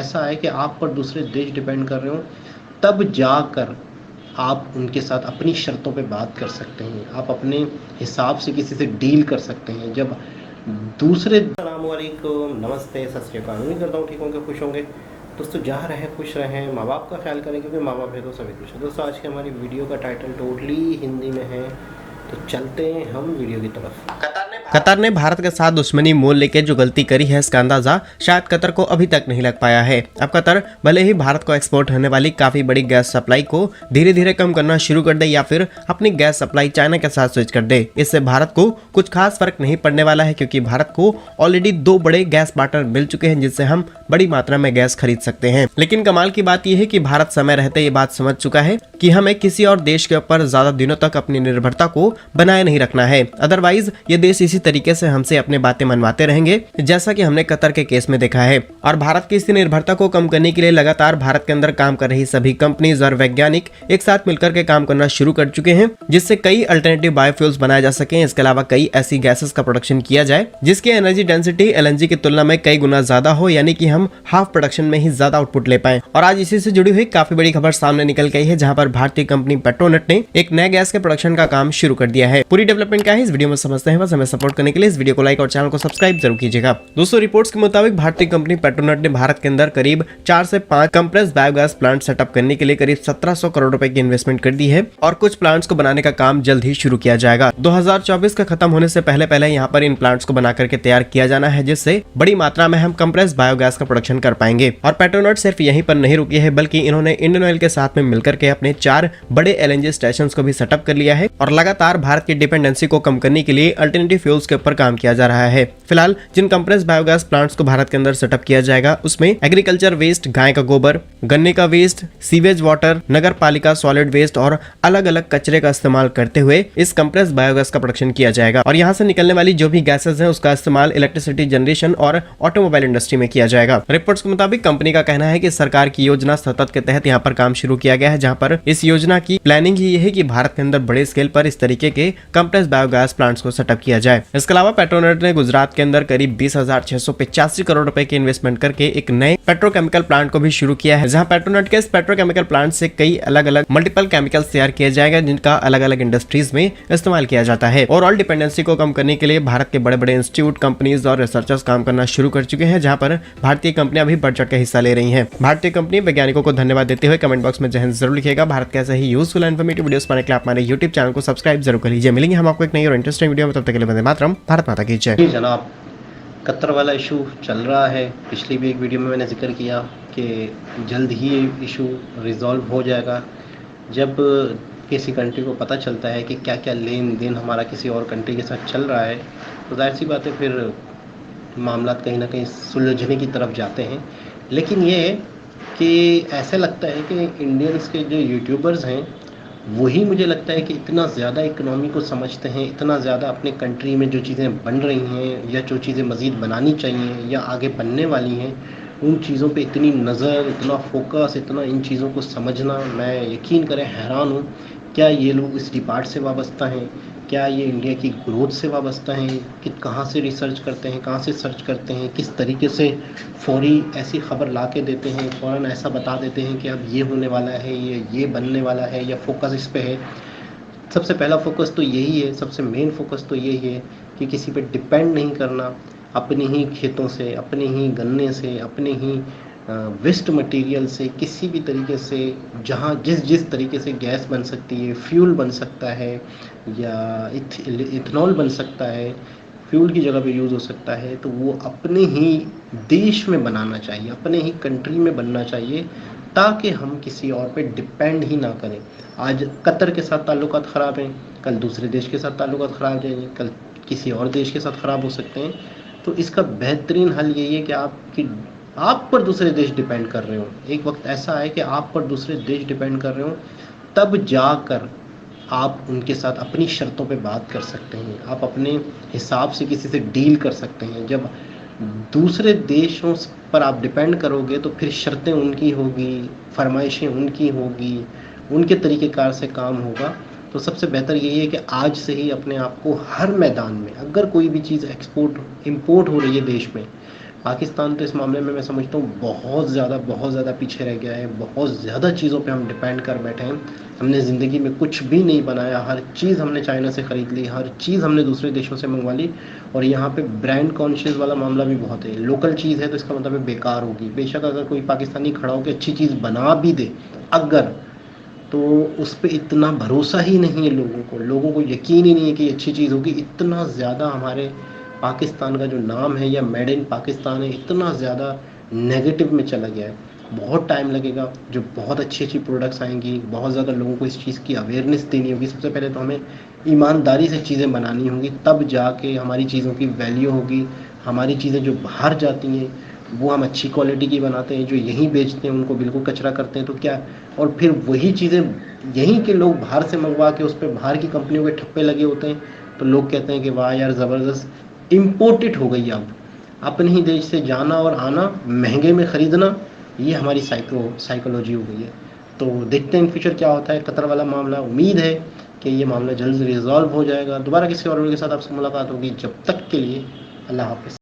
ऐसा है कि आप पर दूसरे देश डिपेंड कर रहे हो, तब जाकर आप उनके साथ अपनी शर्तों पे बात कर सकते हैं, आप अपने हिसाब से किसी से डील कर सकते हैं। जब दूसरे अस्सलामुअलैकुम, नमस्ते, सत श्री अकाल। उम्मीद करता हूँ ठीक होंगे, खुश होंगे। दोस्तों जहाँ रहें खुश रहें, माँ बाप का ख्याल करें, क्योंकि माँ बाप है तो सभी कुछ है। दोस्तों आज की हमारी वीडियो का टाइटल टोटली हिंदी में है, तो चलते हैं हम वीडियो की तरफ। कतर ने भारत के साथ दुश्मनी मोल लेके जो गलती करी है, इसका अंदाजा शायद कतर को अभी तक नहीं लग पाया है। अब कतर भले ही भारत को एक्सपोर्ट होने वाली काफी बड़ी गैस सप्लाई को धीरे धीरे कम करना शुरू कर दे या फिर अपनी गैस सप्लाई चाइना के साथ स्विच कर दे, इससे भारत को कुछ खास फर्क नहीं पड़ने वाला है, क्योंकि भारत को ऑलरेडी 2 बड़े गैस पार्टनर मिल चुके हैं जिनसे हम बड़ी मात्रा में गैस खरीद सकते हैं। लेकिन कमाल की बात यह है कि भारत समय रहते ये बात समझ चुका है कि हमें किसी और देश के ऊपर ज्यादा दिनों तक अपनी निर्भरता को बनाए नहीं रखना है। अदरवाइज ये देश इसी तरीके से हमसे अपने बातें मनवाते रहेंगे, जैसा कि हमने कतर के केस में देखा है। और भारत की इस निर्भरता को कम करने के लिए लगातार भारत के अंदर काम कर रही सभी कंपनीज और वैज्ञानिक एक साथ मिलकर के काम करना शुरू कर चुके हैं, जिससे कई अल्टरनेटिव बायोफ्यूल्स बनाए जा सके। इसके अलावा कई ऐसी गैसेस का प्रोडक्शन किया जाए जिसकी एनर्जी डेंसिटी एलएनजी की तुलना में कई गुना ज्यादा हो, यानी कि हम हाफ प्रोडक्शन में ही ज्यादा आउटपुट ले पाए। और आज इसी से जुड़ी हुई काफी बड़ी खबर सामने निकल गई है, जहां पर भारतीय कंपनी पेट्रोनेट ने एक नए गैस के प्रोडक्शन का काम शुरू कर दिया है। पूरी डेवलपमेंट क्या है इस वीडियो में समझते हैं। बस हमें सपोर्ट करने के लिए इस वीडियो को लाइक और चैनल को सब्सक्राइब जरूर कीजिएगा। दोस्तों रिपोर्ट्स के मुताबिक भारतीय कंपनी पेट्रोनेट ने भारत के अंदर करीब 4 से 5 कंप्रेस्ड बायोगैस प्लांट सेटअप करने के लिए करीब 1700 करोड़ रुपए की इन्वेस्टमेंट कर दी है, और कुछ प्लांट्स को बनाने का काम जल्द ही शुरू किया जाएगा। 2024 का खत्म होने से पहले यहाँ पर इन प्लांट्स को बना करके तैयार किया जाना है, जिससे बड़ी मात्रा में हम कंप्रेस्ड बायोगैस का प्रोडक्शन कर पाएंगे। और पेट्रोनेट सिर्फ यहीं पर नहीं रुकी है, बल्कि इन्होंने इंडियन ऑयल के साथ में मिलकर के अपने 4 बड़े एलएनजी स्टेशन को भी सेटअप कर लिया है, और लगातार भारत की डिपेंडेंसी को कम करने के लिए अल्टरनेटिव फ्यूल्स के ऊपर काम किया जा रहा है। फिलहाल जिन कंप्रेस्ड बायोगैस प्लांट्स को भारत के अंदर सेटअप किया जाएगा, उसमें एग्रीकल्चर वेस्ट, गाय का गोबर, गन्ने का वेस्ट, सीवेज वाटर, नगर पालिका सॉलिड वेस्ट और अलग अलग कचरे का इस्तेमाल करते हुए इस कंप्रेस्ड बायोगैस का प्रोडक्शन किया जाएगा। और यहाँ से निकलने वाली जो भी गैसेस हैं, उसका इस्तेमाल इलेक्ट्रिसिटी जनरेशन और ऑटोमोबाइल इंडस्ट्री में किया जाएगा। रिपोर्ट्स के मुताबिक कंपनी का कहना है कि सरकार की योजना सतत के तहत यहाँ पर काम शुरू किया गया है, जहाँ पर इस योजना की प्लानिंग ही ये है कि भारत के अंदर बड़े स्केल पर इस तरीके के कंप्रेस्ड बायोगैस प्लांट्स को सेटअप किया जाए। इसके अलावा पेट्रोनेट ने गुजरात के अंदर करीब 20,685 करोड़ रुपए की इन्वेस्टमेंट करके एक नए पेट्रोकेमिकल प्लांट को भी शुरू किया है, जहां पेट्रोनेट के इस पेट्रोकेमिकल प्लांट से कई अलग अलग मल्टीपल केमिकल्स तैयार किया जाएगा, जिनका अलग अलग इंडस्ट्रीज में इस्तेमाल किया जाता है। ओवरऑल डिपेंडेंसी को कम करने के लिए भारत के बड़े बड़े इंस्टीट्यूट, कंपनीज और रिसर्चर्स काम करना शुरू कर चुके हैं, जहां पर भारतीय कंपनियां भी बढ़ चढ़ के हिस्सा ले रही हैं। भारतीय कंपनी वैज्ञानिकों को धन्यवाद देते हुए कमेंट बॉक्स में जय हिंद जरूर लिखिएगा। भारत के ऐसे ही यूजफुल एंड इन्फॉर्मेटिव वीडियोस पाने के लिए आप हमारे यूट्यूब चैनल को सब्सक्राइब जरूर कर लीजिए। मिलेंगे हम आपको एक नई और इंटरेस्टिंग वीडियो में, तब तक के लिए वंदे मातरम, भारत माता की जय। जनाब, कतर वाला इशू चल रहा है। पिछली भी एक वीडियो में मैंने जिक्र किया कि जल्द ही ये इशू रिजॉल्व हो जाएगा। जब किसी कंट्री को पता चलता है कि क्या क्या लेन देन हमारा किसी और कंट्री के साथ चल रहा है, तो जाहिर सी बात है फिर मामला कहीं ना कहीं सुलझने की तरफ जाते हैं। लेकिन ये है कि ऐसा लगता है कि इंडियंस के जो यूट्यूबर्स हैं, वही मुझे लगता है कि इतना ज़्यादा इकनॉमी को समझते हैं, इतना ज़्यादा अपने कंट्री में जो चीज़ें बन रही हैं या जो चीज़ें मज़ीद बनानी चाहिए या आगे बनने वाली हैं, उन चीज़ों पे इतनी नज़र, इतना फोकस, इतना इन चीज़ों को समझना, मैं यकीन करें हैरान हूँ। क्या ये लोग इस डिपार्ट से वाबस्ता हैं? क्या ये इंडिया की ग्रोथ से वाबस्ता हैं? कि कहाँ से रिसर्च करते हैं, कहाँ से सर्च करते हैं, किस तरीके से फौरी ऐसी खबर ला के देते हैं, फ़ौरन ऐसा बता देते हैं कि अब ये होने वाला है, ये बनने वाला है, या फोकस इस पे है। सबसे पहला फोकस तो यही है, सबसे मेन फोकस तो यही है कि किसी पे डिपेंड नहीं करना, अपने ही खेतों से, अपने ही गन्ने से, अपने ही वेस्ट मटेरियल से किसी भी तरीके से जहाँ जिस तरीके से गैस बन सकती है, फ्यूल बन सकता है या इथेनॉल बन सकता है, फ्यूल की जगह पे यूज़ हो सकता है, तो वो अपने ही देश में बनाना चाहिए, अपने ही कंट्री में बनना चाहिए, ताकि हम किसी और पे डिपेंड ही ना करें। आज कतर के साथ ताल्लुकात ख़राब हैं, कल दूसरे देश के साथ ताल्लुकात ख़राब हो जाएंगे, कल किसी और देश के साथ ख़राब हो सकते हैं। तो इसका बेहतरीन हल यही है कि आप पर दूसरे देश डिपेंड कर रहे हो। एक वक्त ऐसा है कि आप पर दूसरे देश डिपेंड कर रहे हो, तब जाकर आप उनके साथ अपनी शर्तों पे बात कर सकते हैं, आप अपने हिसाब से किसी से डील कर सकते हैं। जब दूसरे देशों पर आप डिपेंड करोगे तो फिर शर्तें उनकी होगी, फरमाइशें उनकी होगी, उनके तरीक़ेकार से काम होगा। तो सबसे बेहतर यही है कि आज से ही अपने आप को हर मैदान में, अगर कोई भी चीज़ एक्सपोर्ट इंपोर्ट हो रही है देश में, पाकिस्तान तो इस मामले में मैं समझता हूँ बहुत ज़्यादा पीछे रह गया है। बहुत ज़्यादा चीज़ों पे हम डिपेंड कर बैठे हैं। हमने ज़िंदगी में कुछ भी नहीं बनाया, हर चीज़ हमने चाइना से ख़रीद ली, हर चीज़ हमने दूसरे देशों से मंगवा ली। और यहाँ पे ब्रांड कॉन्शियस वाला मामला भी बहुत है। लोकल चीज़ है तो इसका मतलब है बेकार होगी। बेशक अगर कोई पाकिस्तानी खड़ा होकर अच्छी चीज़ बना भी दे, अगर, तो उस पे इतना भरोसा ही नहीं है लोगों को यकीन ही नहीं है कि अच्छी चीज़ होगी। इतना ज़्यादा हमारे पाकिस्तान का जो नाम है या मेड इन पाकिस्तान है, इतना ज़्यादा नेगेटिव में चला गया है। बहुत टाइम लगेगा, जो बहुत अच्छी प्रोडक्ट्स आएंगी, बहुत ज़्यादा लोगों को इस चीज़ की अवेयरनेस देनी होगी। सबसे पहले तो हमें ईमानदारी से चीज़ें बनानी होंगी, तब जाके हमारी चीज़ों की वैल्यू होगी। हमारी चीज़ें जो बाहर जाती हैं वो हम अच्छी क्वालिटी की बनाते हैं, जो यहीं बेचते हैं उनको बिल्कुल कचरा करते हैं, तो क्या। और फिर वही चीज़ें यहीं के लोग बाहर से मंगवा के उस पर बाहर की कंपनियों के ठप्पे लगे होते हैं, तो लोग कहते हैं कि वाह यार ज़बरदस्त। इम्पोर्टेड हो गई अब अपने ही देश से जाना और आना, महंगे में ख़रीदना, ये हमारी साइकोलॉजी हो गई है। तो देखते हैं इन फ्यूचर क्या होता है। कतर वाला मामला, उम्मीद है कि ये मामला जल्द रिजॉल्व हो जाएगा। दोबारा किसी और वीडियो के साथ आपसे मुलाकात होगी। जब तक के लिए अल्लाह हाफ़िज़।